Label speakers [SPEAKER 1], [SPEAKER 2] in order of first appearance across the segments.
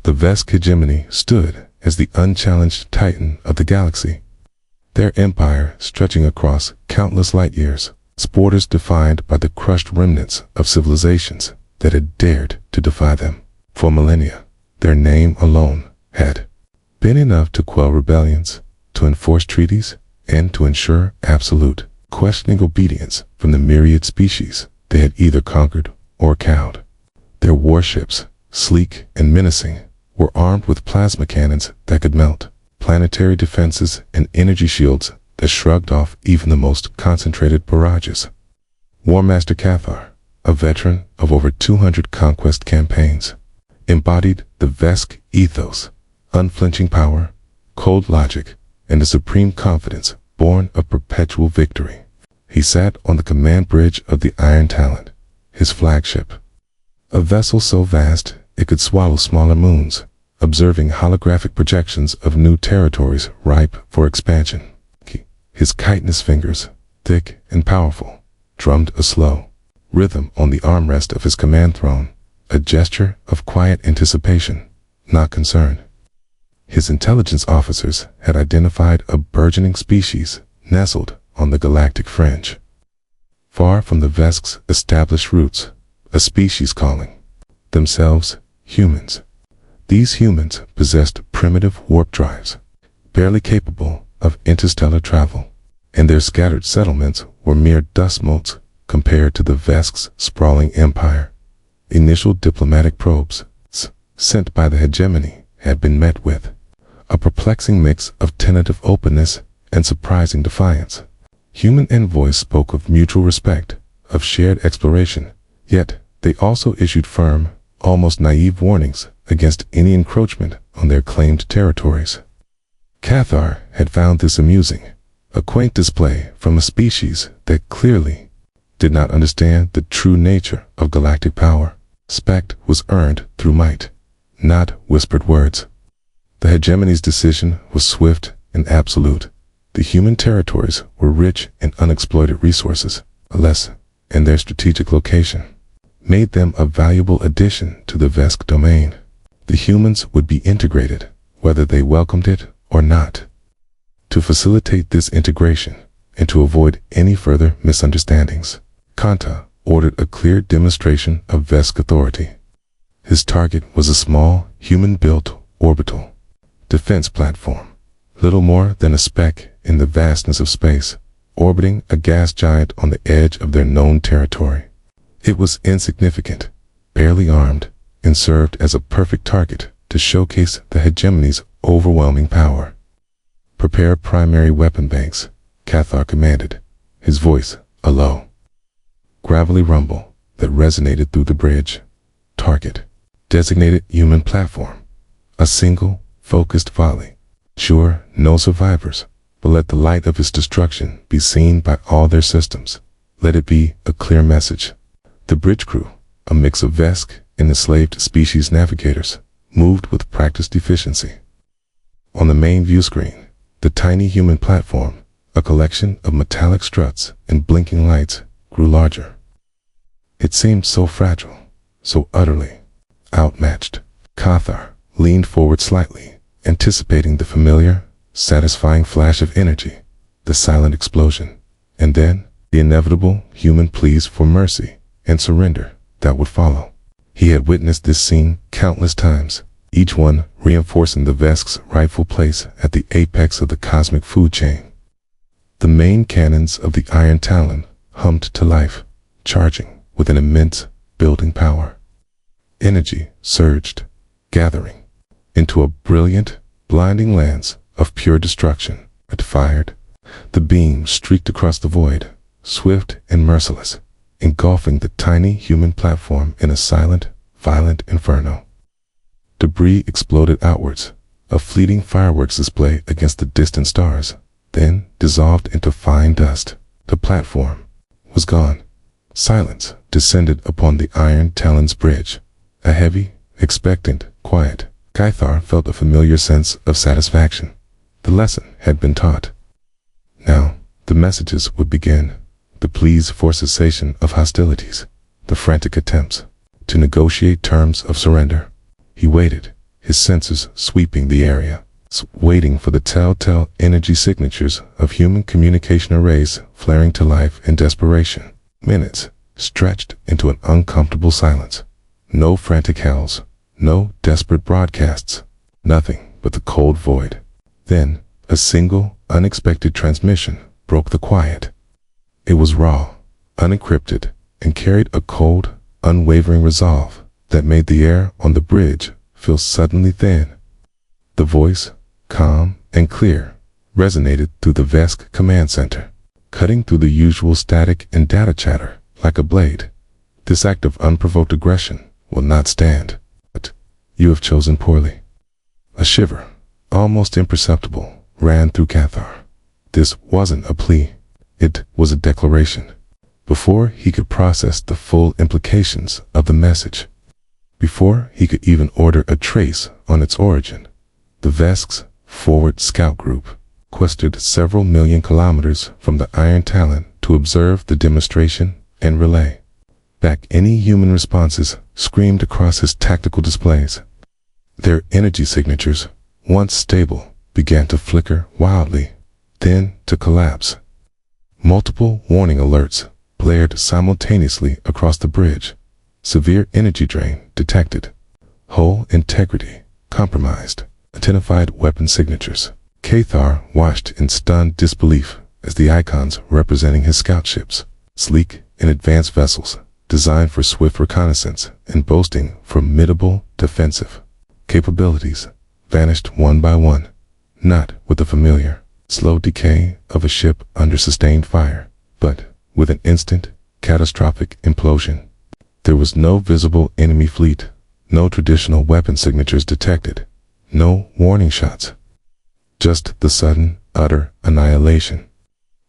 [SPEAKER 1] The Vesk hegemony stood as the unchallenged titan of the galaxy, their empire stretching across countless light years, its borders defined by the crushed remnants of civilizations that had dared to defy them. For millennia, their name alone had been enough to quell rebellions, to enforce treaties, and to ensure absolute, questioning obedience from the myriad species they had either conquered or cowed. Their warships, sleek and menacing, were armed with plasma cannons that could melt, planetary defenses and energy shields that shrugged off even the most concentrated barrages. War Master Cathar, a veteran of over 200 conquest campaigns, embodied the Vesk ethos, unflinching power, cold logic, and a supreme confidence born of perpetual victory. He sat on the command bridge of the Iron Talon, his flagship, a vessel so vast it could swallow smaller moons, observing holographic projections of new territories ripe for expansion. His chitinous fingers, thick and powerful, drummed a slow rhythm on the armrest of his command throne, a gesture of quiet anticipation, not concern. His intelligence officers had identified a burgeoning species nestled on the galactic fringe, far from the Vesk's established roots, a species calling themselves humans. These humans possessed primitive warp drives, barely capable of interstellar travel, and their scattered settlements were mere dust motes compared to the Vesk's sprawling empire. Initial diplomatic probes sent by the hegemony had been met with a perplexing mix of tentative openness and surprising defiance. Human envoys spoke of mutual respect, of shared exploration, yet they also issued firm, almost naive warnings against any encroachment on their claimed territories. Cathar had found this amusing, a quaint display from a species that clearly did not understand the true nature of galactic power. Respect was earned through might, not whispered words. The hegemony's decision was swift and absolute. The human territories were rich in unexploited resources. A lesson in their strategic location made them a valuable addition to the Vesk domain. The humans would be integrated, whether they welcomed it or not. To facilitate this integration, and to avoid any further misunderstandings, Kanta ordered a clear demonstration of Vesk authority. His target was a small, human-built orbital defense platform, little more than a speck in the vastness of space, orbiting a gas giant on the edge of their known territory. It was insignificant, barely armed, and served as a perfect target to showcase the hegemony's overwhelming power. "Prepare primary weapon banks," Cathar commanded, his voice a low, gravelly rumble that resonated through the bridge. Target: designated human platform. A single, focused volley. Sure, no survivors, but let the light of its destruction be seen by all their systems. Let it be a clear message. The bridge crew, a mix of Vesk and enslaved species navigators, moved with practiced efficiency. On the main view screen, the tiny human platform, a collection of metallic struts and blinking lights, grew larger. It seemed so fragile, so utterly outmatched. Cathar leaned forward slightly, anticipating the familiar, satisfying flash of energy, the silent explosion, and then the inevitable human pleas for mercy and surrender that would follow. He had witnessed this scene countless times, each one reinforcing the Vesk's rightful place at the apex of the cosmic food chain. The main cannons of the Iron Talon hummed to life, charging with an immense building power. Energy surged, gathering into a brilliant, blinding lance of pure destruction. It fired. The beam streaked across the void, swift and merciless, engulfing the tiny human platform in a silent, violent inferno. Debris exploded outwards, a fleeting fireworks display against the distant stars, then dissolved into fine dust. The platform was gone. Silence descended upon the Iron Talon's bridge, a heavy, expectant quiet. Cathar felt a familiar sense of satisfaction. The lesson had been taught. Now, the messages would begin, the pleas for cessation of hostilities, the frantic attempts to negotiate terms of surrender. He waited, his sensors sweeping the area, waiting for the telltale energy signatures of human communication arrays flaring to life in desperation. Minutes stretched into an uncomfortable silence. No frantic howls, no desperate broadcasts, nothing but the cold void. Then, a single, unexpected transmission broke the quiet. It was raw, unencrypted, and carried a cold, unwavering resolve that made the air on the bridge feel suddenly thin. The voice, calm and clear, resonated through the VESC command center, cutting through the usual static and data chatter like a blade. This act of unprovoked aggression will not stand. But you have chosen poorly. A shiver, almost imperceptible, ran through Cathar. This wasn't a plea. It was a declaration. Before he could process the full implications of the message, before he could even order a trace on its origin, the VESC's forward scout group quested several million kilometers from the Iron Talon to observe the demonstration and relay back any human responses screamed across his tactical displays. Their energy signatures, once stable, began to flicker wildly, then to collapse. Multiple warning alerts blared simultaneously across the bridge. Severe energy drain detected. Hull integrity compromised. Identified weapon signatures. Cathar watched in stunned disbelief as the icons representing his scout ships, sleek and advanced vessels, designed for swift reconnaissance and boasting formidable defensive capabilities, vanished one by one, not with the familiar, slow decay of a ship under sustained fire, but with an instant, catastrophic implosion. There was no visible enemy fleet, no traditional weapon signatures detected, no warning shots. Just the sudden, utter annihilation.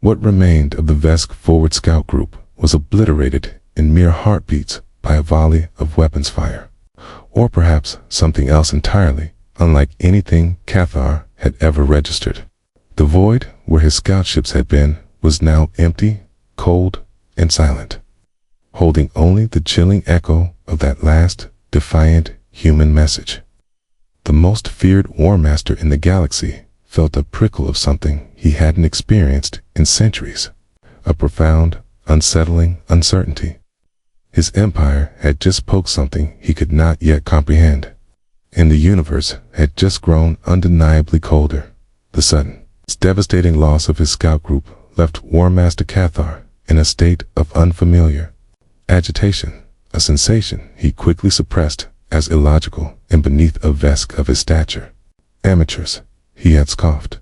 [SPEAKER 1] What remained of the VESC forward scout group was obliterated in mere heartbeats by a volley of weapons fire. Or perhaps something else entirely, unlike anything Cathar had ever registered. The void where his scout ships had been was now empty, cold, and silent, holding only the chilling echo of that last, defiant human message. The most feared war master in the galaxy felt a prickle of something he hadn't experienced in centuries, a profound, unsettling uncertainty. His empire had just poked something he could not yet comprehend, and the universe had just grown undeniably colder. The sudden, devastating loss of his scout group left War Master Cathar in a state of unfamiliar agitation, a sensation he quickly suppressed as illogical and beneath a VESC of his stature. Amateurs, he had scoffed,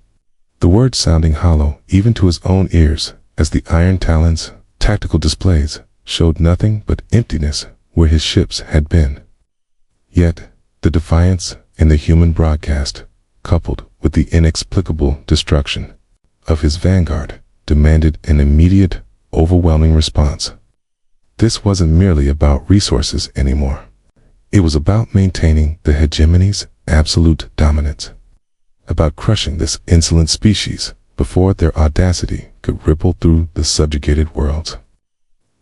[SPEAKER 1] the word sounding hollow even to his own ears as the Iron Talon's tactical displays showed nothing but emptiness where his ships had been. Yet, the defiance in the human broadcast, coupled with the inexplicable destruction of his vanguard, demanded an immediate, overwhelming response. This wasn't merely about resources anymore. It was about maintaining the hegemony's absolute dominance, about crushing this insolent species before their audacity could ripple through the subjugated worlds.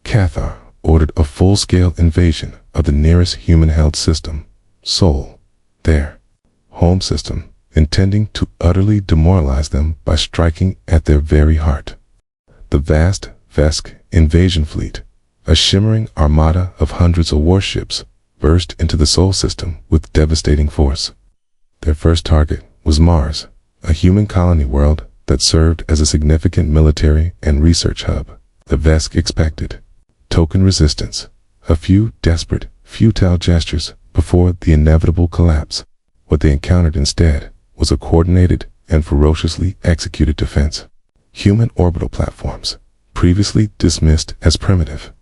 [SPEAKER 1] Cathar ordered a full-scale invasion of the nearest human-held system, Sol, their home system, intending to utterly demoralize them by striking at their very heart. The vast VESC invasion fleet, a shimmering armada of hundreds of warships, burst into the Sol system with devastating force. Their first target was Mars, a human colony world that served as a significant military and research hub. The VESC expected token resistance, a few desperate, futile gestures before the inevitable collapse. What they encountered instead was a coordinated and ferociously executed defense. Human orbital platforms, previously dismissed as primitive,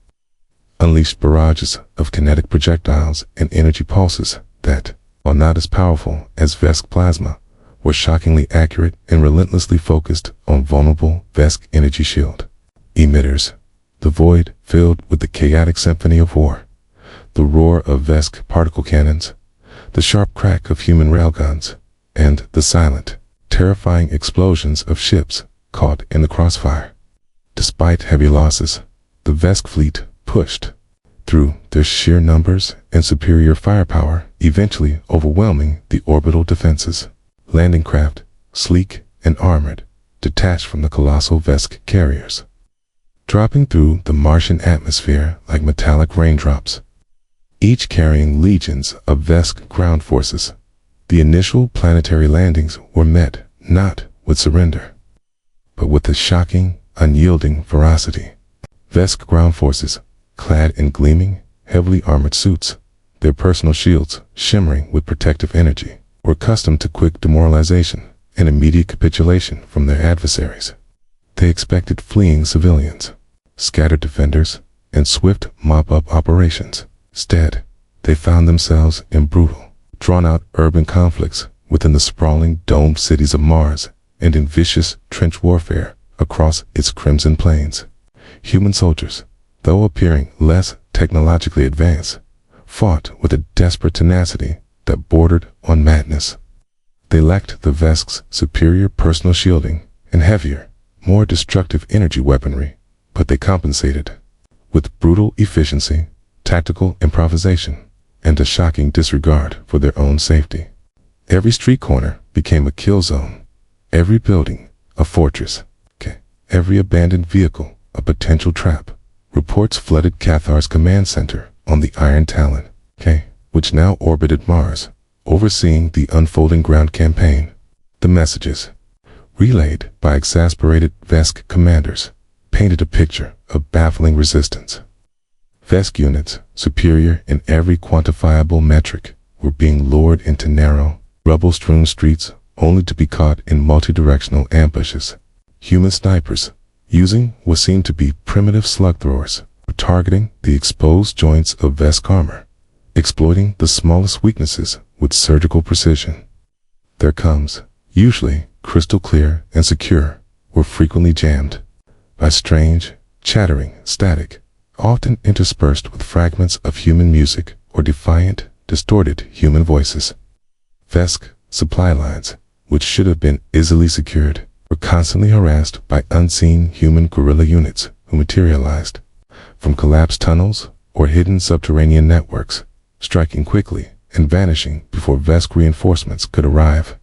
[SPEAKER 1] unleashed barrages of kinetic projectiles and energy pulses that, while not as powerful as VESC plasma, were shockingly accurate and relentlessly focused on vulnerable VESC energy shield emitters. The void filled with the chaotic symphony of war, the roar of VESC particle cannons, the sharp crack of human railguns, and the silent, terrifying explosions of ships caught in the crossfire. Despite heavy losses, the VESC fleet pushed, through their sheer numbers and superior firepower, eventually overwhelming the orbital defenses. Landing craft, sleek and armored, detached from the colossal Vesk carriers, dropping through the Martian atmosphere like metallic raindrops, each carrying legions of Vesk ground forces. The initial planetary landings were met not with surrender, but with a shocking, unyielding ferocity. Vesk ground forces, clad in gleaming, heavily armored suits, their personal shields shimmering with protective energy, were accustomed to quick demoralization and immediate capitulation from their adversaries. They expected fleeing civilians, scattered defenders, and swift mop-up operations. Instead, they found themselves in brutal, drawn-out urban conflicts within the sprawling domed cities of Mars and in vicious trench warfare across its crimson plains. Human soldiers, though appearing less technologically advanced, fought with a desperate tenacity that bordered on madness. They lacked the Vesk's superior personal shielding and heavier, more destructive energy weaponry, but they compensated with brutal efficiency, tactical improvisation, and a shocking disregard for their own safety. Every street corner became a kill zone, every building a fortress, every abandoned vehicle a potential trap. Reports flooded Cathar's command center on the Iron Talon, which now orbited Mars, overseeing the unfolding ground campaign. The messages, relayed by exasperated Vesk commanders, painted a picture of baffling resistance. Vesk units, superior in every quantifiable metric, were being lured into narrow, rubble-strewn streets only to be caught in multi-directional ambushes. Human snipers, using what seemed to be primitive slug throwers, were targeting the exposed joints of Vesk armor, exploiting the smallest weaknesses with surgical precision. Their comms, usually crystal clear and secure, were frequently jammed by strange, chattering static, often interspersed with fragments of human music or defiant, distorted human voices. Vesk supply lines, which should have been easily secured, were constantly harassed by unseen human guerrilla units who materialized from collapsed tunnels or hidden subterranean networks, striking quickly and vanishing before Vesk reinforcements could arrive.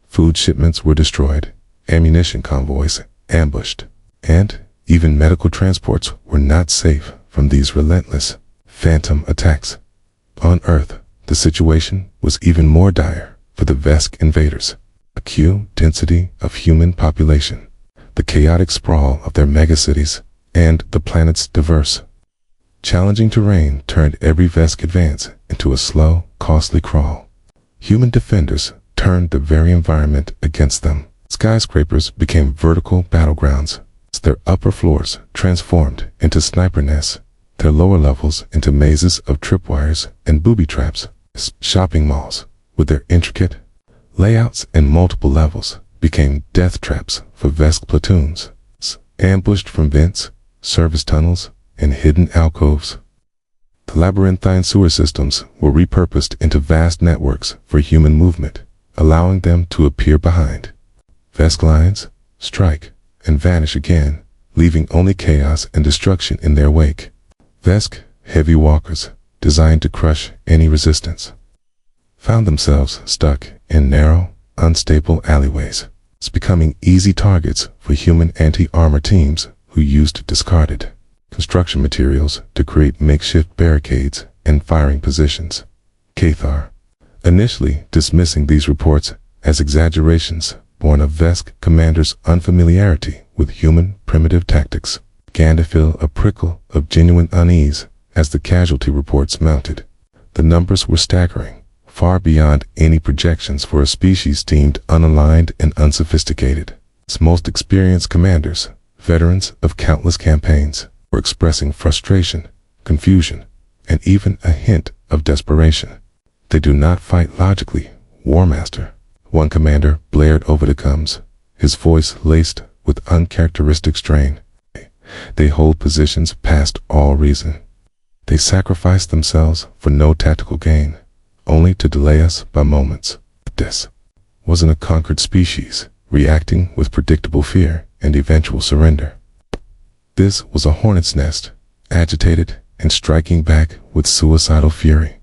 [SPEAKER 1] Food shipments were destroyed, ammunition convoys ambushed, and even medical transports were not safe from these relentless, phantom attacks. On Earth, the situation was even more dire for the Vesk invaders. Acute density of human population, the chaotic sprawl of their megacities, and the planet's diverse, challenging terrain turned every Vesk advance into a slow, costly crawl. Human defenders turned the very environment against them. Skyscrapers became vertical battlegrounds, their upper floors transformed into sniper nests, their lower levels into mazes of tripwires and booby traps. Shopping malls, with their intricate layouts and multiple levels, became death traps for Vesk platoons, ambushed from vents, service tunnels, and hidden alcoves. The labyrinthine sewer systems were repurposed into vast networks for human movement, allowing them to appear behind Vesk lines, strike, and vanish again, leaving only chaos and destruction in their wake. Vesk heavy walkers, designed to crush any resistance, found themselves stuck in narrow, unstable alleyways, becoming easy targets for human anti-armor teams who used discarded construction materials to create makeshift barricades and firing positions. Cathar, initially dismissing these reports as exaggerations born of Vesk commanders' unfamiliarity with human primitive tactics, began to feel a prickle of genuine unease as the casualty reports mounted. The numbers were staggering, far beyond any projections for a species deemed unaligned and unsophisticated. Its most experienced commanders, veterans of countless campaigns, were expressing frustration, confusion, and even a hint of desperation. "They do not fight logically, War Master," one commander blared over the comms, his voice laced with uncharacteristic strain. "They hold positions past all reason. They sacrifice themselves for no tactical gain, only to delay us by moments." This wasn't a conquered species reacting with predictable fear and eventual surrender. This was a hornet's nest, agitated and striking back with suicidal fury.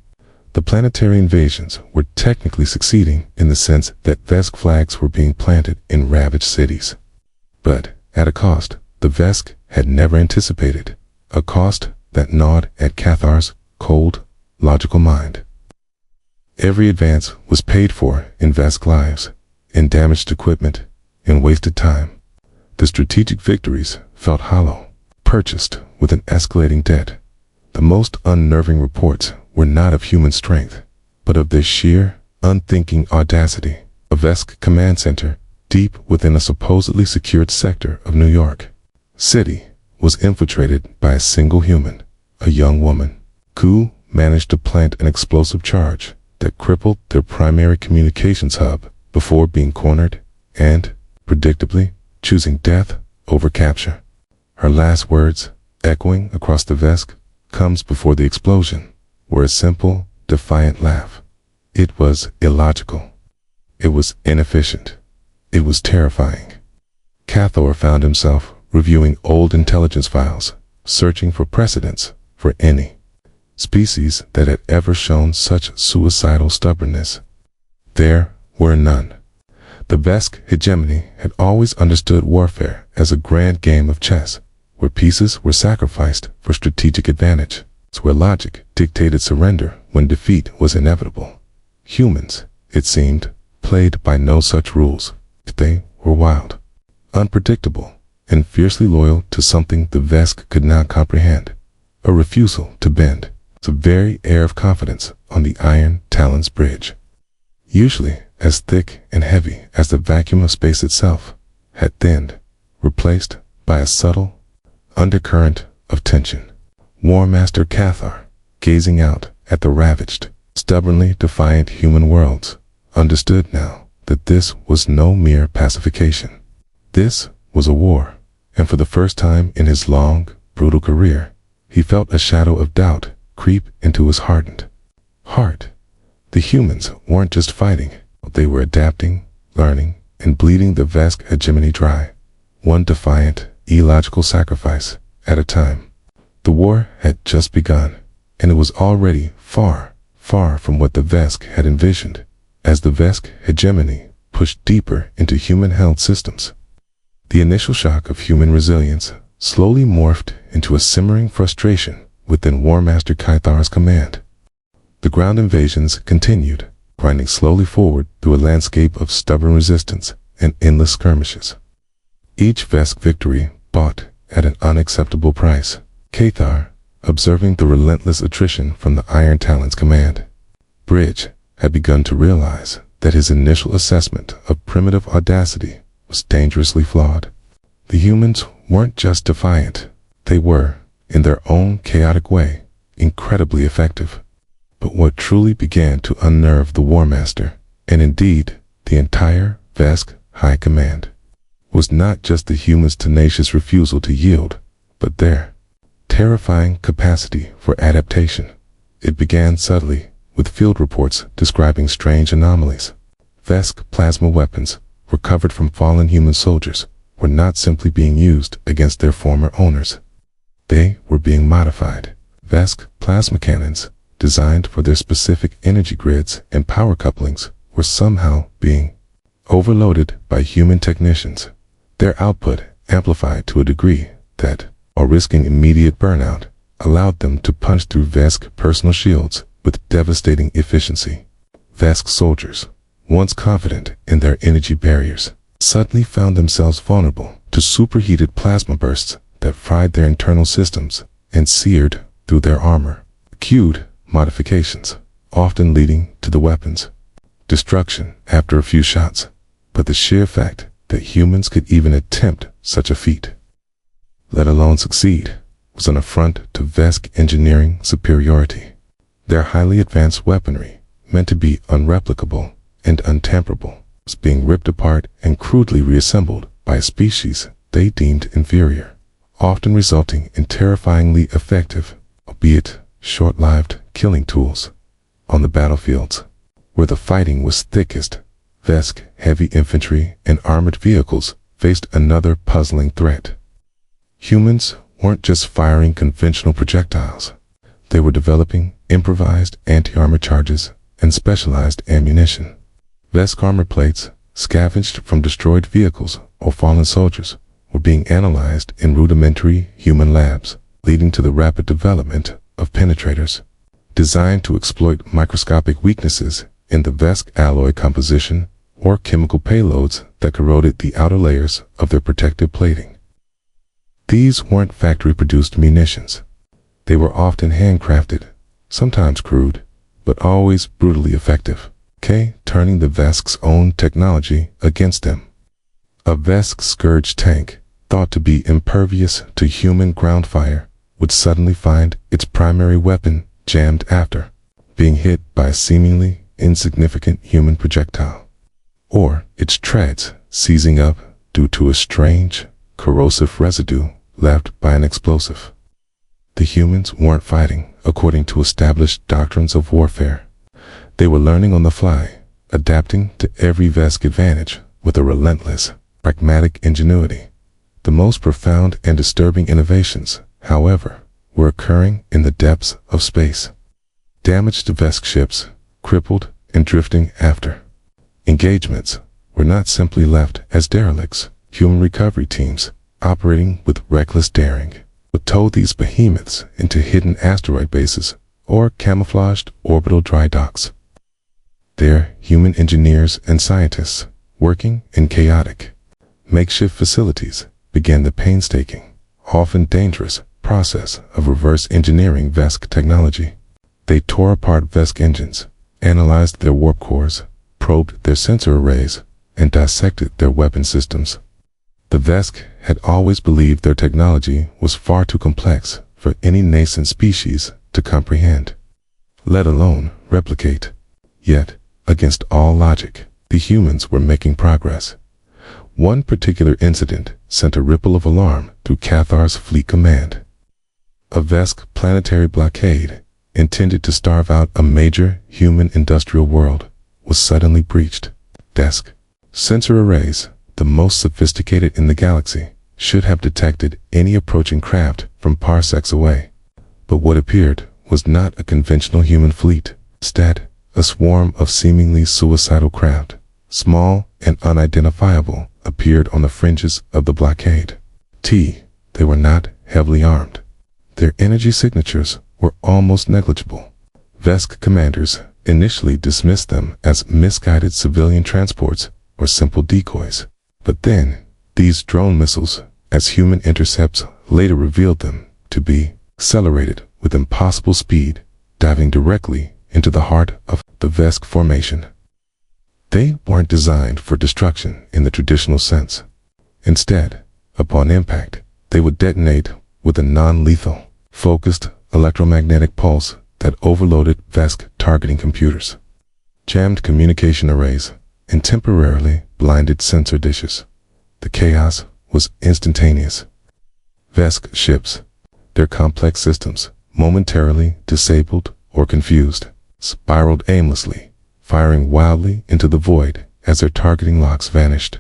[SPEAKER 1] The planetary invasions were technically succeeding in the sense that Vesk flags were being planted in ravaged cities. But at a cost the Vesk had never anticipated, a cost that gnawed at Cathar's cold, logical mind. Every advance was paid for in Vesk lives, in damaged equipment, in wasted time. The strategic victories felt hollow, purchased with an escalating debt. The most unnerving reports were not of human strength, but of their sheer, unthinking audacity. A Vesk command center, deep within a supposedly secured sector of New York City, was infiltrated by a single human, a young woman, who managed to plant an explosive charge that crippled their primary communications hub before being cornered and, predictably, choosing death over capture. Her last words, echoing across the Vesk, comes before the explosion, were a simple, defiant laugh. It was illogical. It was inefficient. It was terrifying. Cathar found himself reviewing old intelligence files, searching for precedents for any species that had ever shown such suicidal stubbornness. There were none. The Vesk hegemony had always understood warfare as a grand game of chess, where pieces were sacrificed for strategic advantage, where logic dictated surrender when defeat was inevitable. Humans, it seemed, played by no such rules. They were wild, unpredictable, and fiercely loyal to something the Vesk could not comprehend, a refusal to bend. The very air of confidence on the Iron Talon's bridge, usually as thick and heavy as the vacuum of space itself, had thinned, replaced by a subtle undercurrent of tension. War Master Cathar, gazing out at the ravaged, stubbornly defiant human worlds, understood now that this was no mere pacification. This was a war, and for the first time in his long, brutal career, he felt a shadow of doubt creep into his hardened heart. The humans weren't just fighting, they were adapting, learning, and bleeding the Vesk hegemony dry, one defiant, illogical sacrifice at a time. The war had just begun, and it was already far, far from what the Vesk had envisioned, as the Vesk hegemony pushed deeper into human-held systems. The initial shock of human resilience slowly morphed into a simmering frustration within War Master Cathar's command. The ground invasions continued, grinding slowly forward through a landscape of stubborn resistance and endless skirmishes. Each Vesk victory bought at an unacceptable price. Cathar, observing the relentless attrition from the Iron Talon's command bridge, had begun to realize that his initial assessment of primitive audacity was dangerously flawed. The humans weren't just defiant, they were, in their own chaotic way, incredibly effective. But what truly began to unnerve the War Master, and indeed the entire Vesk High Command, was not just the humans' tenacious refusal to yield, but their terrifying capacity for adaptation. It began subtly, with field reports describing strange anomalies. Vesk plasma weapons, recovered from fallen human soldiers, were not simply being used against their former owners. They were being modified. Vesk plasma cannons, designed for their specific energy grids and power couplings, were somehow being overloaded by human technicians. Their output, amplified to a degree that, while risking immediate burnout, allowed them to punch through Vesk personal shields with devastating efficiency. Vesk soldiers, once confident in their energy barriers, suddenly found themselves vulnerable to superheated plasma bursts that fried their internal systems and seared through their armor. Cued modifications, often leading to the weapon's destruction after a few shots. But the sheer fact that humans could even attempt such a feat, let alone succeed, was an affront to Vesk engineering superiority. Their highly advanced weaponry, meant to be unreplicable and untamperable, was being ripped apart and crudely reassembled by a species they deemed inferior, often resulting in terrifyingly effective, albeit short-lived, killing tools. On the battlefields, where the fighting was thickest, Vesk heavy infantry and armored vehicles faced another puzzling threat. Humans weren't just firing conventional projectiles. They were developing improvised anti-armor charges and specialized ammunition. Vesk armor plates, scavenged from destroyed vehicles or fallen soldiers, were being analyzed in rudimentary human labs, leading to the rapid development of penetrators, designed to exploit microscopic weaknesses in the Vesk alloy composition or chemical payloads that corroded the outer layers of their protective plating. These weren't factory-produced munitions. They were often handcrafted, sometimes crude, but always brutally effective, turning the Vesk's own technology against them. A Vesk Scourge tank, thought to be impervious to human ground fire, would suddenly find its primary weapon jammed after being hit by a seemingly insignificant human projectile, or its treads seizing up due to a strange, corrosive residue left by an explosive. The humans weren't fighting according to established doctrines of warfare. They were learning on the fly, adapting to every Vesk advantage with a relentless, pragmatic ingenuity. The most profound and disturbing innovations, however, were occurring in the depths of space. Damaged Vesk ships, crippled and drifting after engagements, were not simply left as derelicts. Human recovery teams, operating with reckless daring, would tow these behemoths into hidden asteroid bases or camouflaged orbital dry docks. There, human engineers and scientists, working in chaotic, makeshift facilities, began the painstaking, often dangerous, process of reverse engineering Vesk technology. They tore apart Vesk engines, analyzed their warp cores, probed their sensor arrays, and dissected their weapon systems. The Vesk had always believed their technology was far too complex for any nascent species to comprehend, let alone replicate. Yet, against all logic, the humans were making progress. One particular incident sent a ripple of alarm through Cathar's fleet command. A Vesk planetary blockade, intended to starve out a major human industrial world, was suddenly breached. Desk sensor arrays, the most sophisticated in the galaxy, should have detected any approaching craft from parsecs away. But what appeared was not a conventional human fleet. Instead, a swarm of seemingly suicidal craft, small and unidentifiable, appeared on the fringes of the blockade. They were not heavily armed. Their energy signatures were almost negligible. Vesk commanders initially dismissed them as misguided civilian transports or simple decoys. But then, these drone missiles, as human intercepts later revealed them to be, accelerated with impossible speed, diving directly into the heart of the Vesk formation. They weren't designed for destruction in the traditional sense. Instead, upon impact, they would detonate with a non-lethal, focused electromagnetic pulse that overloaded Vesk targeting computers, jammed communication arrays, and temporarily blinded sensor dishes. The chaos was instantaneous. Vesk ships, their complex systems, momentarily disabled or confused, spiraled aimlessly, firing wildly into the void as their targeting locks vanished.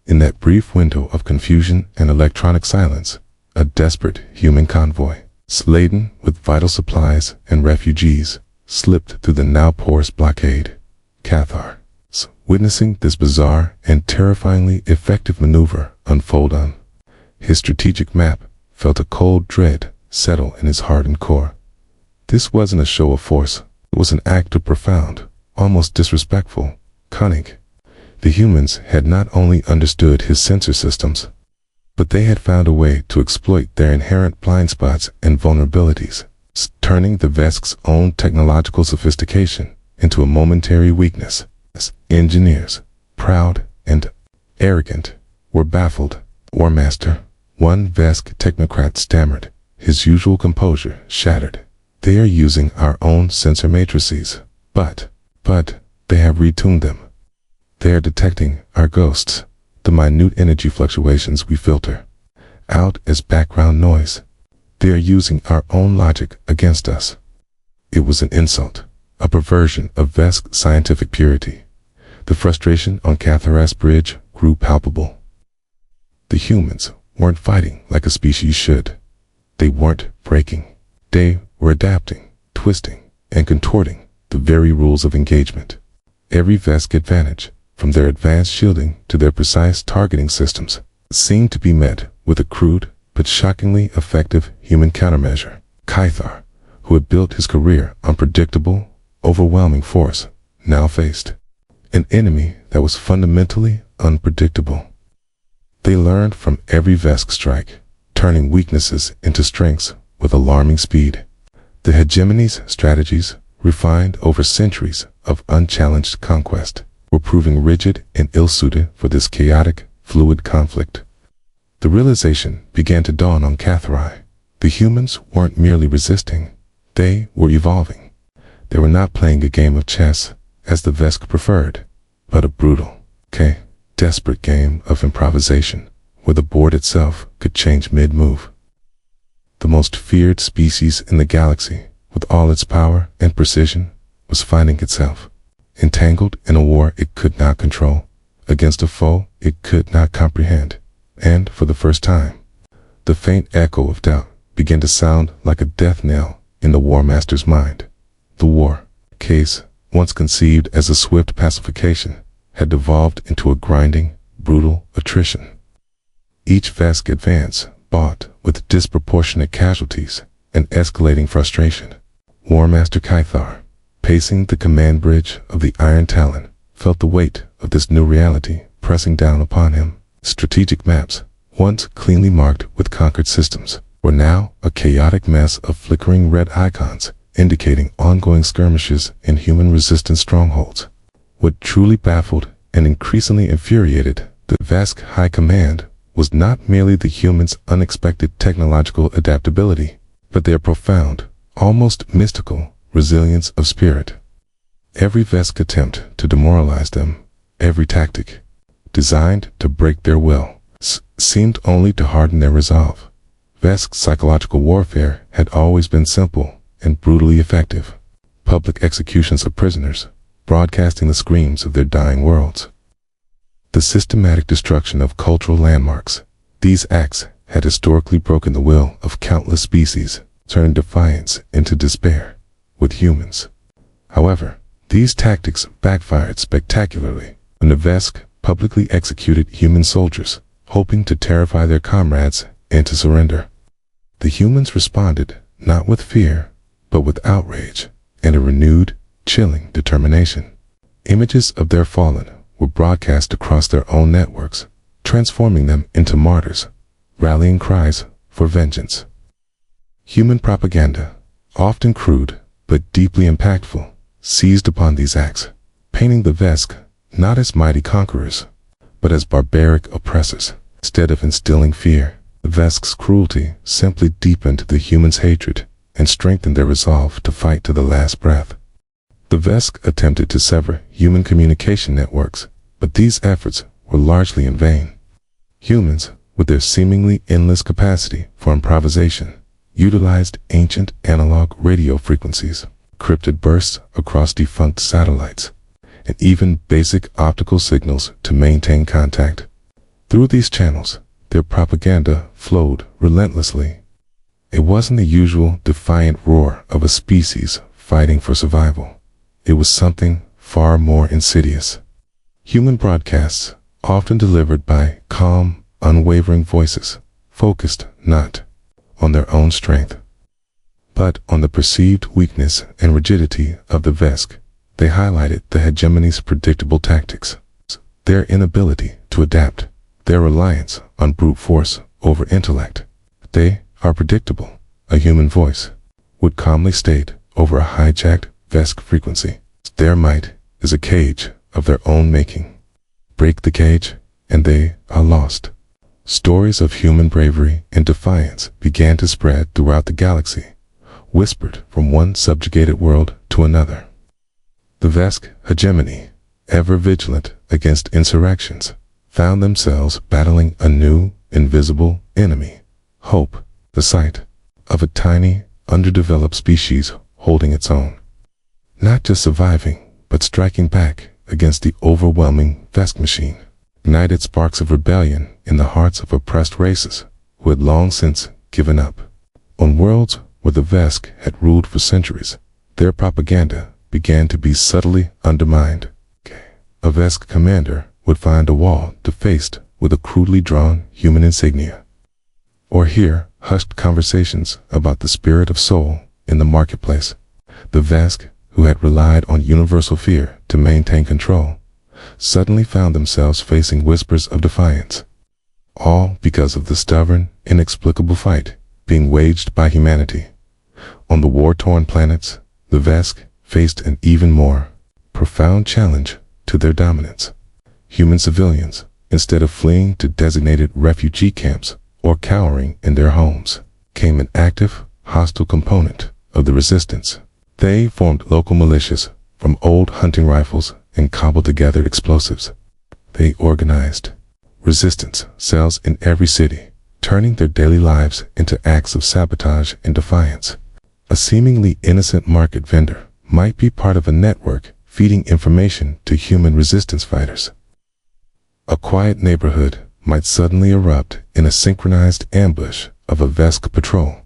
[SPEAKER 1] In that brief window of confusion and electronic silence, a desperate human convoy, laden with vital supplies and refugees, slipped through the now porous blockade. Cathar, witnessing this bizarre and terrifyingly effective maneuver unfold on his strategic map, felt a cold dread settle in his hardened core. This wasn't a show of force. It was an act of profound, almost disrespectful, cunning. The humans had not only understood his sensor systems, but they had found a way to exploit their inherent blind spots and vulnerabilities, turning the Vesk's own technological sophistication into a momentary weakness. As engineers, proud and arrogant, were baffled. War Master, one Vesk technocrat stammered, his usual composure shattered. They are using our own sensor matrices, but they have retuned them. They are detecting our ghosts, the minute energy fluctuations we filter out as background noise. They are using our own logic against us. It was an insult, a perversion of Vesk scientific purity. The frustration on Cathar's bridge grew palpable. The humans weren't fighting like a species should. They weren't breaking. They were adapting. twisting and contorting the very rules of engagement. Every Vesk advantage, from their advanced shielding to their precise targeting systems, seemed to be met with a crude but shockingly effective human countermeasure. Caithar, who had built his career on predictable, overwhelming force, now faced an enemy that was fundamentally unpredictable. They learned from every Vesk strike, turning weaknesses into strengths with alarming speed. The hegemony's strategies, refined over centuries of unchallenged conquest, were proving rigid and ill-suited for this chaotic, fluid conflict. The realization began to dawn on Caithar. The humans weren't merely resisting, they were evolving. They were not playing a game of chess, as the Vesk preferred, but a brutal, desperate game of improvisation, where the board itself could change mid-move. The most feared species in the galaxy, with all its power and precision, was finding itself entangled in a war it could not control, against a foe it could not comprehend. And for the first time, the faint echo of doubt began to sound like a death knell in the War Master's mind. The war case, once conceived as a swift pacification, had devolved into a grinding, brutal attrition. Each Vesk advance bought with disproportionate casualties and escalating frustration. War Master Caithar, pacing the command bridge of the Iron Talon, felt the weight of this new reality pressing down upon him. Strategic maps, once cleanly marked with conquered systems, were now a chaotic mess of flickering red icons, indicating ongoing skirmishes in human resistance strongholds. What truly baffled and increasingly infuriated the Vesk High Command was not merely the humans' unexpected technological adaptability, but their profound, almost mystical, resilience of spirit. Every Vesk attempt to demoralize them, every tactic designed to break their will, seemed only to harden their resolve. Vesk's psychological warfare had always been simple and brutally effective. Public executions of prisoners, broadcasting the screams of their dying worlds. The systematic destruction of cultural landmarks. These acts had historically broken the will of countless species, turning defiance into despair with humans. However, these tactics backfired spectacularly when the Vesk publicly executed human soldiers, hoping to terrify their comrades into surrender. The humans responded not with fear, but with outrage and a renewed, chilling determination. Images of their fallen were broadcast across their own networks, transforming them into martyrs, rallying cries for vengeance. Human propaganda, often crude but deeply impactful, seized upon these acts, painting the Vesk not as mighty conquerors, but as barbaric oppressors. Instead of instilling fear, the Vesk's cruelty simply deepened the humans' hatred and strengthened their resolve to fight to the last breath. The Vesk attempted to sever human communication networks, but these efforts were largely in vain. Humans, with their seemingly endless capacity for improvisation, utilized ancient analog radio frequencies, encrypted bursts across defunct satellites, and even basic optical signals to maintain contact. Through these channels, their propaganda flowed relentlessly. It wasn't the usual defiant roar of a species fighting for survival. It was something far more insidious. Human broadcasts, often delivered by calm, unwavering voices, focused not on their own strength, but on the perceived weakness and rigidity of the Vesk. They highlighted the hegemony's predictable tactics, their inability to adapt, their reliance on brute force over intellect. They are predictable, a human voice would calmly state over a hijacked Vesk frequency. Their might is a cage of their own making. Break the cage, and they are lost. Stories of human bravery and defiance began to spread throughout the galaxy, whispered from one subjugated world to another. The Vesk hegemony, ever vigilant against insurrections, found themselves battling a new, invisible enemy, hope, the sight of a tiny, underdeveloped species holding its own. Not just surviving, but striking back against the overwhelming Vesk machine, ignited sparks of rebellion in the hearts of oppressed races who had long since given up. On worlds where the Vesk had ruled for centuries, their propaganda began to be subtly undermined. A Vesk commander would find a wall defaced with a crudely drawn human insignia, or hear hushed conversations about the spirit of soul in the marketplace. The Vesk, who had relied on universal fear to maintain control, suddenly found themselves facing whispers of defiance, all because of the stubborn, inexplicable fight being waged by humanity. On the war-torn planets, the Vesk faced an even more profound challenge to their dominance. Human civilians, instead of fleeing to designated refugee camps or cowering in their homes, became an active, hostile component of the resistance. They formed local militias from old hunting rifles and cobbled together explosives. They organized resistance cells in every city, turning their daily lives into acts of sabotage and defiance. A seemingly innocent market vendor might be part of a network feeding information to human resistance fighters. A quiet neighborhood might suddenly erupt in a synchronized ambush of a Vesk patrol.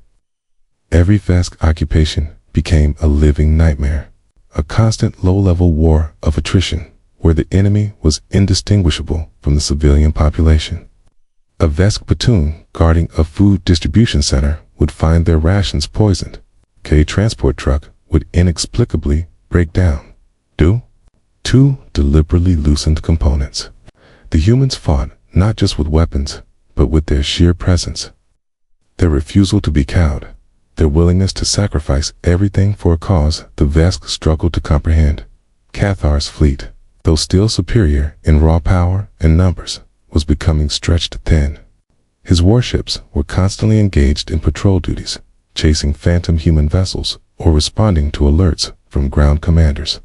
[SPEAKER 1] Every Vesk occupation became a living nightmare, a constant low-level war of attrition where the enemy was indistinguishable from the civilian population. A Vesk platoon guarding a food distribution center would find their rations poisoned. A transport truck would inexplicably break down due to deliberately loosened components. The humans fought not just with weapons, but with their sheer presence. Their refusal to be cowed, their willingness to sacrifice everything for a cause the Vesk struggled to comprehend. Cathar's fleet, though still superior in raw power and numbers, was becoming stretched thin. His warships were constantly engaged in patrol duties, chasing phantom human vessels or responding to alerts from ground commanders.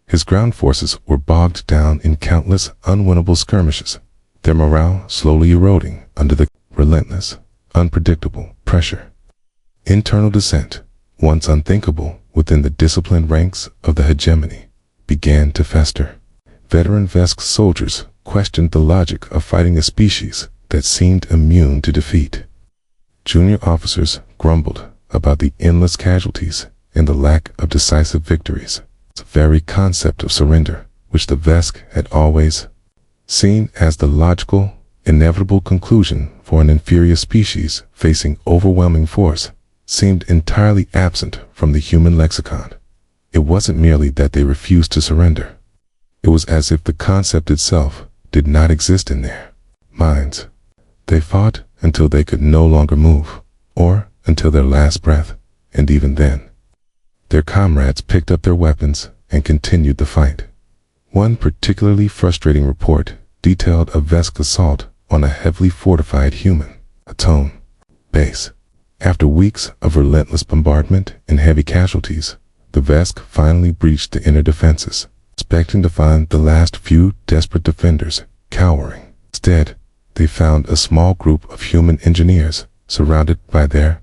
[SPEAKER 1] His ground forces were bogged down in countless unwinnable skirmishes, their morale slowly eroding under the relentless, unpredictable pressure. Internal dissent, once unthinkable within the disciplined ranks of the hegemony, began to fester. Veteran Vesk soldiers questioned the logic of fighting a species that seemed immune to defeat. Junior officers grumbled about the endless casualties and the lack of decisive victories. The very concept of surrender, which the Vesk had always seen as the logical, inevitable conclusion for an inferior species facing overwhelming force, seemed entirely absent from the human lexicon. It wasn't merely that they refused to surrender. It was as if the concept itself did not exist in their minds. They fought until they could no longer move, or until their last breath, and even then, their comrades picked up their weapons and continued the fight. One particularly frustrating report detailed a Vesk assault on a heavily fortified human Atone base. After weeks of relentless bombardment and heavy casualties, the Vesk finally breached the inner defenses, expecting to find the last few desperate defenders cowering. Instead, they found a small group of human engineers surrounded by their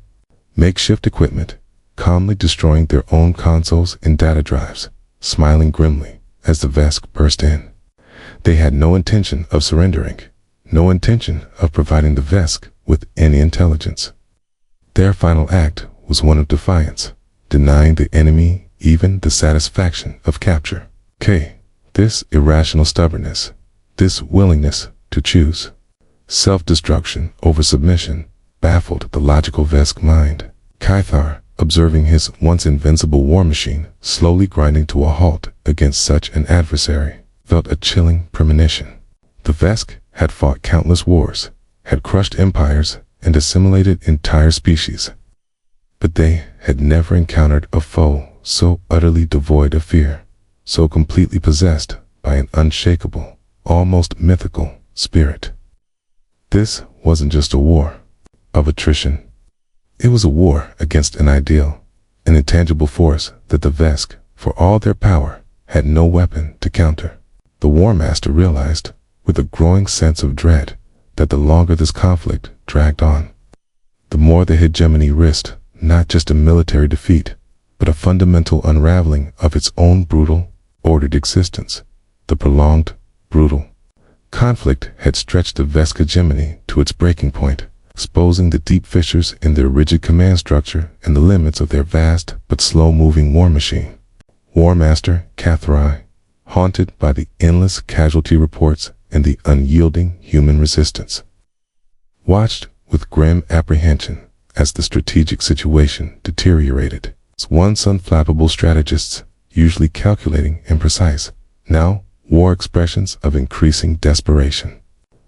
[SPEAKER 1] makeshift equipment, calmly destroying their own consoles and data drives, smiling grimly as the Vesk burst in. They had no intention of surrendering, no intention of providing the Vesk with any intelligence. Their final act was one of defiance, denying the enemy even the satisfaction of capture. This irrational stubbornness, this willingness to choose self-destruction over submission, baffled the logical Vesk mind. Cathar, observing his once invincible war machine slowly grinding to a halt against such an adversary, felt a chilling premonition. The Vesk had fought countless wars, had crushed empires, and assimilated entire species. But they had never encountered a foe so utterly devoid of fear, so completely possessed by an unshakable, almost mythical spirit. This wasn't just a war of attrition. It was a war against an ideal, an intangible force that the Vesk, for all their power, had no weapon to counter. The War Master realized, with a growing sense of dread, that the longer this conflict dragged on, the more the hegemony risked not just a military defeat, but a fundamental unraveling of its own brutal, ordered existence. The prolonged, brutal conflict had stretched the Vesk hegemony to its breaking point, exposing the deep fissures in their rigid command structure and the limits of their vast but slow-moving war machine. War Master Catharai, haunted by the endless casualty reports and the unyielding human resistance, watched with grim apprehension as the strategic situation deteriorated. Once unflappable strategists, usually calculating and precise, now wore expressions of increasing desperation.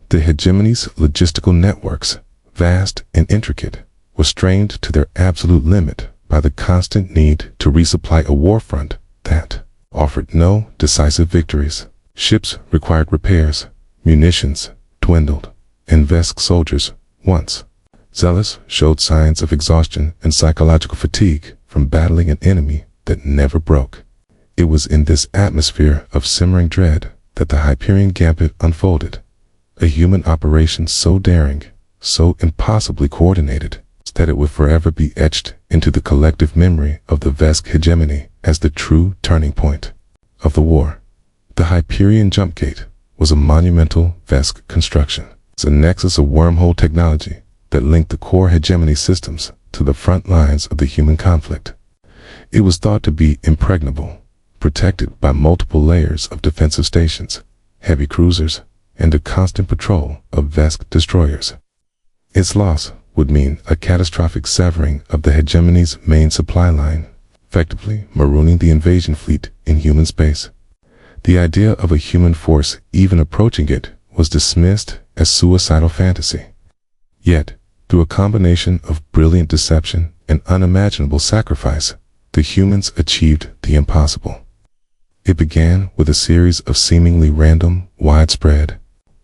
[SPEAKER 1] The hegemony's logistical networks, vast and intricate, were strained to their absolute limit by the constant need to resupply a war front that offered no decisive victories. Ships required repairs, munitions dwindled, and Vesk soldiers, once zealous, showed signs of exhaustion and psychological fatigue from battling an enemy that never broke. It was in this atmosphere of simmering dread that the Hyperion Gambit unfolded, a human operation so daring, so impossibly coordinated, that it would forever be etched into the collective memory of the Vesk hegemony as the true turning point of the war. The Hyperion Jump Gate was a monumental Vesk construction. It's a nexus of wormhole technology that linked the core hegemony systems to the front lines of the human conflict. It was thought to be impregnable, protected by multiple layers of defensive stations, heavy cruisers, and a constant patrol of Vesk destroyers. Its loss would mean a catastrophic severing of the hegemony's main supply line, effectively marooning the invasion fleet in human space. The idea of a human force even approaching it was dismissed as suicidal fantasy. Yet, through a combination of brilliant deception and unimaginable sacrifice, the humans achieved the impossible. It began with a series of seemingly random, widespread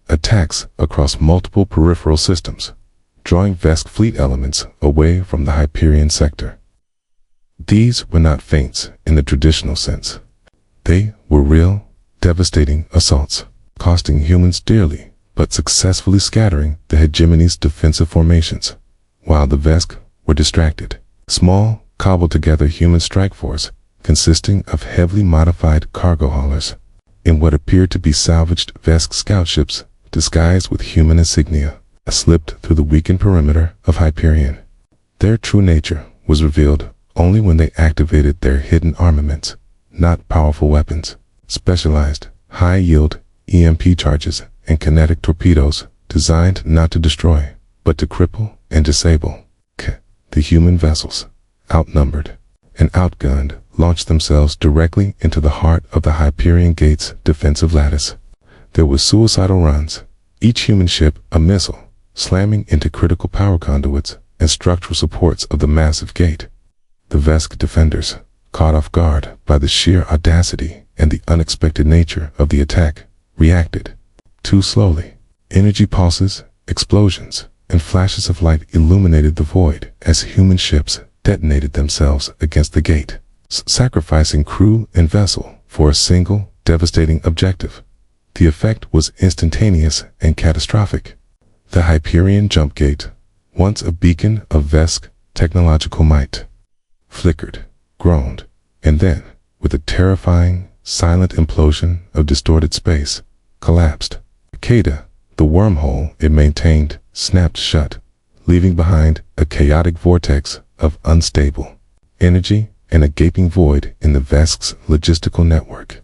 [SPEAKER 1] attacks across multiple peripheral systems, drawing Vesk fleet elements away from the Hyperion sector. These were not feints in the traditional sense. They were real, devastating assaults, costing humans dearly, but successfully scattering the hegemony's defensive formations. While the Vesk were distracted, small, cobbled-together human strike force consisting of heavily modified cargo haulers in what appeared to be salvaged Vesk scout ships disguised with human insignia slipped through the weakened perimeter of Hyperion. Their true nature was revealed only when they activated their hidden armaments, not powerful weapons, specialized, high-yield EMP charges and kinetic torpedoes designed not to destroy, but to cripple and disable. The human vessels, outnumbered and outgunned, launched themselves directly into the heart of the Hyperion Gate's defensive lattice. There were suicidal runs, each human ship a missile, slamming into critical power conduits and structural supports of the massive gate. The Vesk defenders, caught off guard by the sheer audacity and the unexpected nature of the attack, reacted too slowly. Energy pulses, explosions, and flashes of light illuminated the void as human ships detonated themselves against the gate, sacrificing crew and vessel for a single, devastating objective. The effect was instantaneous and catastrophic. The Hyperion Jump Gate, once a beacon of Vesk technological might, flickered, groaned, and then, with a terrifying, silent implosion of distorted space, collapsed. Kada, the wormhole it maintained, snapped shut, leaving behind a chaotic vortex of unstable energy and a gaping void in the Vesk's logistical network.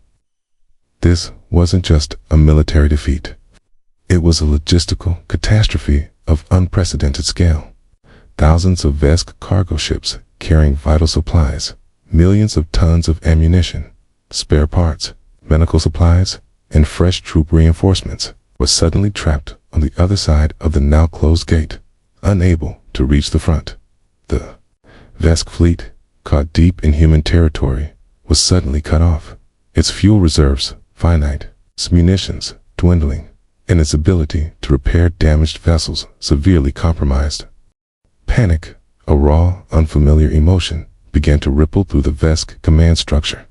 [SPEAKER 1] This wasn't just a military defeat. It was a logistical catastrophe of unprecedented scale. Thousands of Vesk cargo ships carrying vital supplies, millions of tons of ammunition, spare parts, medical supplies, and fresh troop reinforcements were suddenly trapped on the other side of the now closed gate, unable to reach the front. The Vesk fleet, caught deep in human territory, was suddenly cut off, its fuel reserves finite, its munitions dwindling, and its ability to repair damaged vessels severely compromised. Panic, a raw, unfamiliar emotion, began to ripple through the Vesk command structure.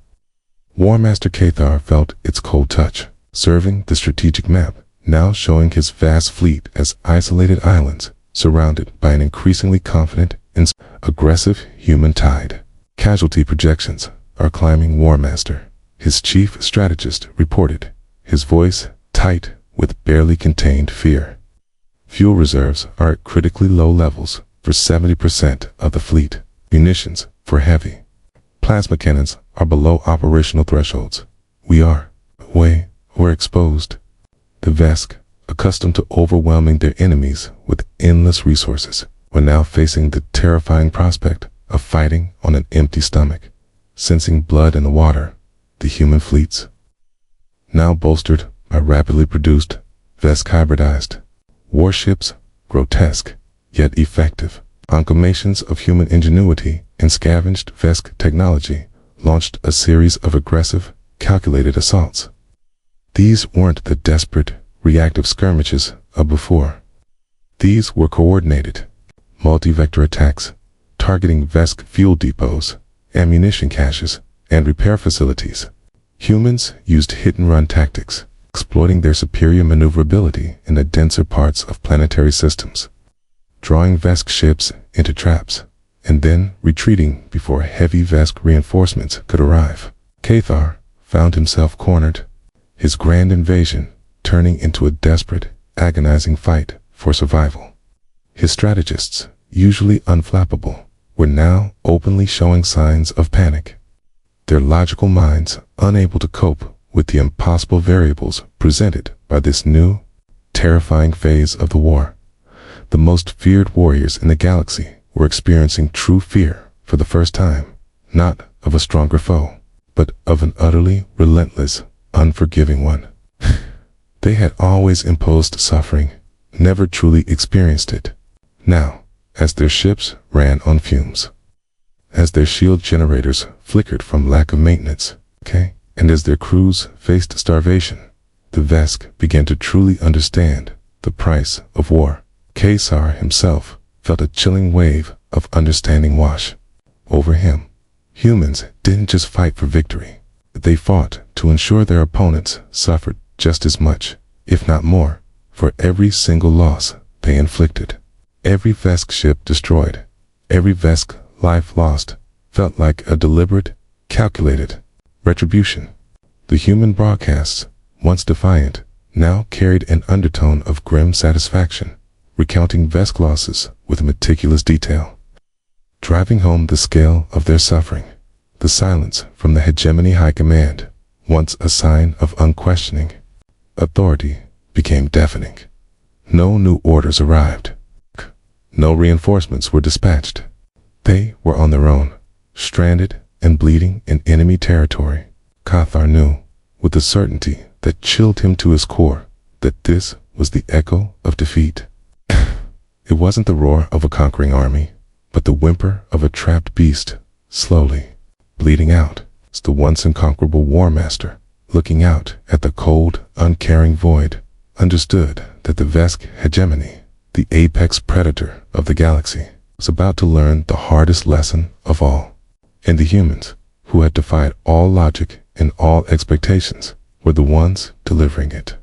[SPEAKER 1] War Master Cathar felt its cold touch, serving the strategic map, now showing his vast fleet as isolated islands, surrounded by an increasingly confident and aggressive human tide. Casualty projections are climbing, War Master, his chief strategist reported, his voice tight with barely contained fear. Fuel reserves are at critically low levels for 70% of the fleet. Munitions for heavy plasma cannons are below operational thresholds. We're exposed. The Vesk, accustomed to overwhelming their enemies with endless resources, were now facing the terrifying prospect of fighting on an empty stomach. Sensing blood in the water, the human fleets, now bolstered by rapidly produced Vesk hybridized warships, grotesque yet effective amalgamations of human ingenuity and scavenged Vesk technology, launched a series of aggressive, calculated assaults. These weren't the desperate, reactive skirmishes of before. These were coordinated, multi-vector attacks, targeting Vesk fuel depots, ammunition caches, and repair facilities. Humans used hit-and-run tactics, exploiting their superior maneuverability in the denser parts of planetary systems, drawing Vesk ships into traps, and then retreating before heavy Vesk reinforcements could arrive. Cathar found himself cornered, his grand invasion turning into a desperate, agonizing fight for survival. His strategists, usually unflappable, were now openly showing signs of panic, their logical minds unable to cope with the impossible variables presented by this new, terrifying phase of the war. The most feared warriors in the galaxy were experiencing true fear for the first time, not of a stronger foe, but of an utterly relentless, unforgiving one. They had always imposed suffering, never truly experienced it. Now, as their ships ran on fumes, as their shield generators flickered from lack of maintenance, and as their crews faced starvation, the Vesk began to truly understand the price of war. Caesar himself felt a chilling wave of understanding wash over him. Humans didn't just fight for victory. They fought to ensure their opponents suffered just as much, if not more, for every single loss they inflicted. Every Vesk ship destroyed, every Vesk life lost, felt like a deliberate, calculated retribution. The human broadcasts, once defiant, now carried an undertone of grim satisfaction, recounting Vesk losses with meticulous detail, driving home the scale of their suffering. The silence from the hegemony high command, once a sign of unquestioning authority, became deafening. No new orders arrived. No reinforcements were dispatched. They were on their own, stranded and bleeding in enemy territory. Cathar knew, with a certainty that chilled him to his core, that this was the echo of defeat. It wasn't the roar of a conquering army, but the whimper of a trapped beast, slowly bleeding out. As the once incomparable War Master, looking out at the cold, uncaring void, understood that the Vesk hegemony, the apex predator of the galaxy, was about to learn the hardest lesson of all. And the humans, who had defied all logic and all expectations, were the ones delivering it.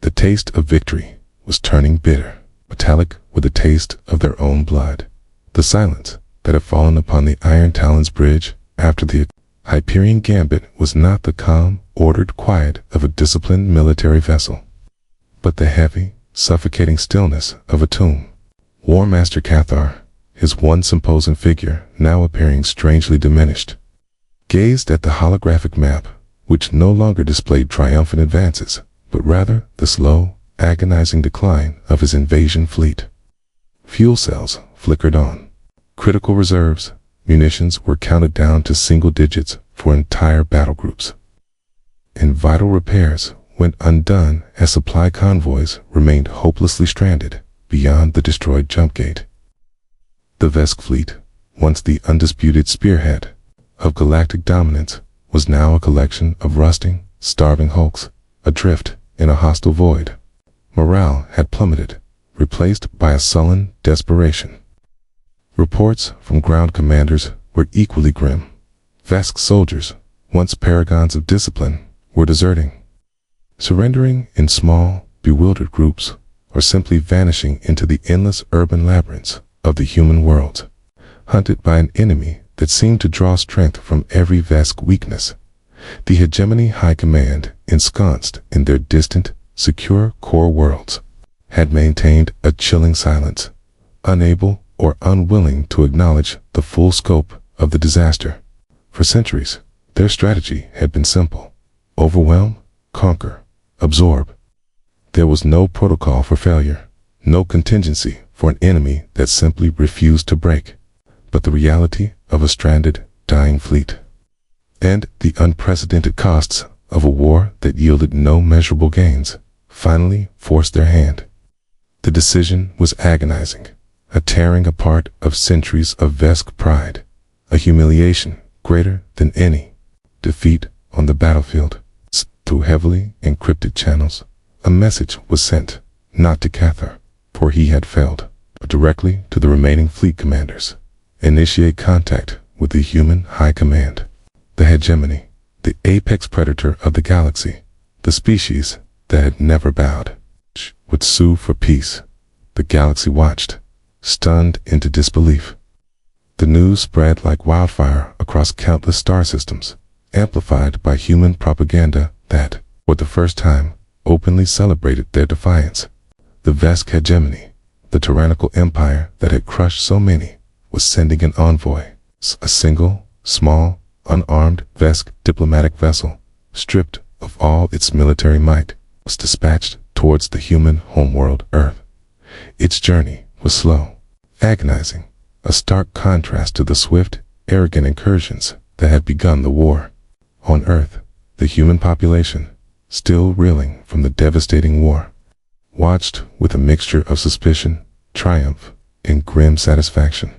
[SPEAKER 1] The taste of victory was turning bitter, metallic with the taste of their own blood. The silence that had fallen upon the Iron Talon's bridge after the Hyperion Gambit was not the calm, ordered quiet of a disciplined military vessel, but the heavy, suffocating stillness of a tomb. War Master Cathar, his once imposing figure now appearing strangely diminished, gazed at the holographic map, which no longer displayed triumphant advances, but rather the slow, agonizing decline of his invasion fleet. Fuel cells flickered on. Critical reserves, munitions were counted down to single digits for entire battle groups. And vital repairs went undone as supply convoys remained hopelessly stranded beyond the destroyed jump gate. The Vesk fleet, once the undisputed spearhead of galactic dominance, was now a collection of rusting, starving hulks, adrift in a hostile void. Morale had plummeted, replaced by a sullen desperation. Reports from ground commanders were equally grim. Vesk soldiers, once paragons of discipline, were deserting, surrendering in small, bewildered groups, or simply vanishing into the endless urban labyrinths of the human world, hunted by an enemy that seemed to draw strength from every Vesk weakness. The hegemony high command ensconced in their distant, secure core worlds had maintained a chilling silence, unable or unwilling to acknowledge the full scope of the disaster. For centuries, their strategy had been simple: overwhelm, conquer, absorb. There was no protocol for failure, no contingency for an enemy that simply refused to break. But the reality of a stranded, dying fleet, and the unprecedented costs of a war that yielded no measurable gains, finally forced their hand. The decision was agonizing, a tearing apart of centuries of Vesk pride, a humiliation greater than any defeat on the battlefield. Through heavily encrypted channels, a message was sent, not to Cathar, for he had failed, but directly to the remaining fleet commanders. Initiate contact with the human high command. The hegemony, the apex predator of the galaxy, the species that had never bowed, would sue for peace. The galaxy watched, stunned into disbelief. The news spread like wildfire across countless star systems, amplified by human propaganda that, for the first time, openly celebrated their defiance. The Vesk hegemony, the tyrannical empire that had crushed so many, was sending an envoy, a single, small, unarmed Vesk diplomatic vessel, stripped of all its military might, was dispatched towards the human homeworld Earth. Its journey was slow, agonizing, a stark contrast to the swift, arrogant incursions that had begun the war. On Earth, the human population, still reeling from the devastating war, watched with a mixture of suspicion, triumph, and grim satisfaction.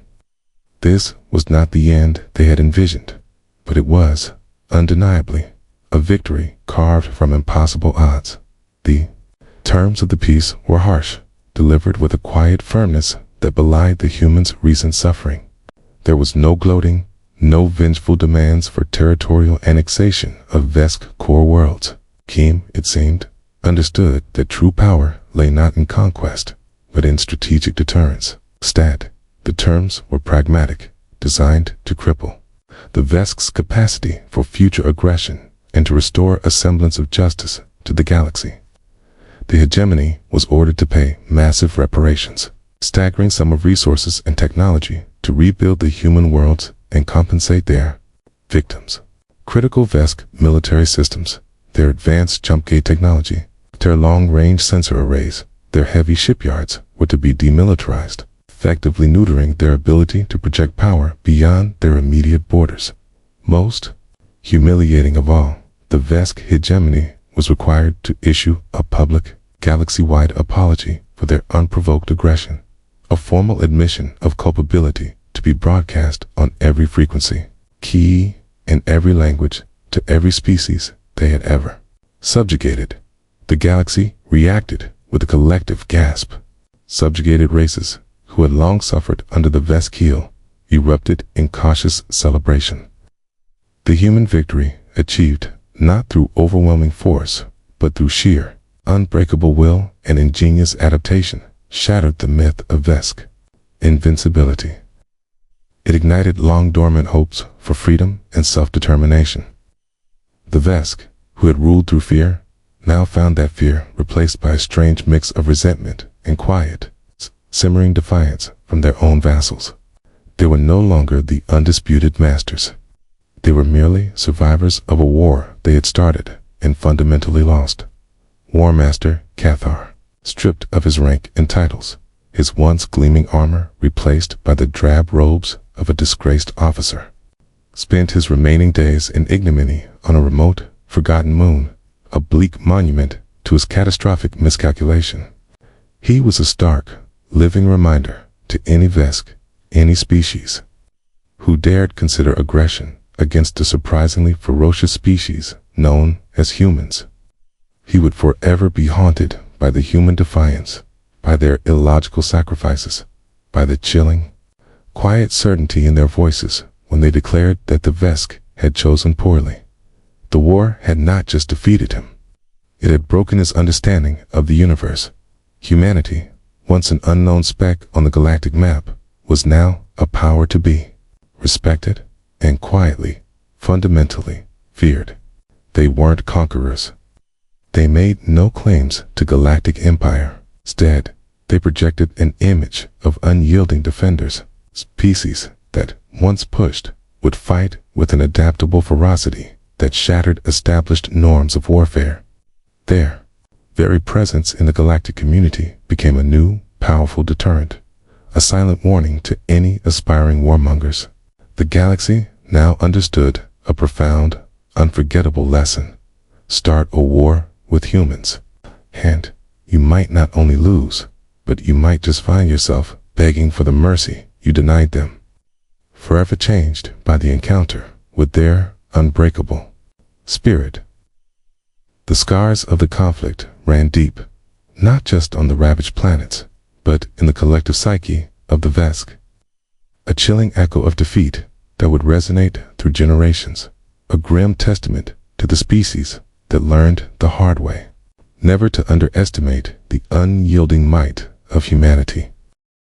[SPEAKER 1] This was not the end they had envisioned, but it was, undeniably, a victory carved from impossible odds. The terms of the peace were harsh, delivered with a quiet firmness that belied the humans' recent suffering. There was no gloating, no vengeful demands for territorial annexation of Vesk core worlds. Kim, it seemed, understood that true power lay not in conquest, but in strategic deterrence. The terms were pragmatic, designed to cripple the Vesk's capacity for future aggression and to restore a semblance of justice to the galaxy. The hegemony was ordered to pay massive reparations, staggering sum of resources and technology to rebuild the human worlds and compensate their victims. Critical Vesk military systems, their advanced jump gate technology, their long-range sensor arrays, their heavy shipyards were to be demilitarized, effectively neutering their ability to project power beyond their immediate borders. Most humiliating of all, the Vesk hegemony was required to issue a public, galaxy-wide apology for their unprovoked aggression, a formal admission of culpability to be broadcast on every frequency, key in every language, to every species they had ever subjugated. The galaxy reacted with a collective gasp. Subjugated races, who had long suffered under the Vesk heel, erupted in cautious celebration. The human victory, achieved not through overwhelming force, but through sheer, unbreakable will and ingenious adaptation, shattered the myth of Vesk invincibility. It ignited long-dormant hopes for freedom and self-determination. The Vesk, who had ruled through fear, now found that fear replaced by a strange mix of resentment and quiet, simmering defiance from their own vassals. They were no longer the undisputed masters. They were merely survivors of a war they had started and fundamentally lost. War Master Cathar, stripped of his rank and titles, his once gleaming armor replaced by the drab robes of a disgraced officer, spent his remaining days in ignominy on a remote, forgotten moon, a bleak monument to his catastrophic miscalculation. He was a stark, living reminder to any Vesk, any species, who dared consider aggression against the surprisingly ferocious species known as humans. He would forever be haunted by the human defiance, by their illogical sacrifices, by the chilling, quiet certainty in their voices when they declared that the Vesk had chosen poorly. The war had not just defeated him. It had broken his understanding of the universe. Humanity, once an unknown speck on the galactic map, was now a power to be respected and quietly, fundamentally, feared. They weren't conquerors. They made no claims to galactic empire, Instead, they projected an image of unyielding defenders, species that, once pushed, would fight with an adaptable ferocity that shattered established norms of warfare. Their very presence in the galactic community became a new, powerful deterrent, a silent warning to any aspiring warmongers. The galaxy now understood a profound, unforgettable lesson. Start a war with humans, and you might not only lose, but you might just find yourself begging for the mercy you denied them. Forever changed by the encounter with their unbreakable spirit. The scars of the conflict ran deep, not just on the ravaged planets, but in the collective psyche of the Vesk. A chilling echo of defeat that would resonate through generations, a grim testament to the species that learned the hard way, never to underestimate the unyielding might of humanity.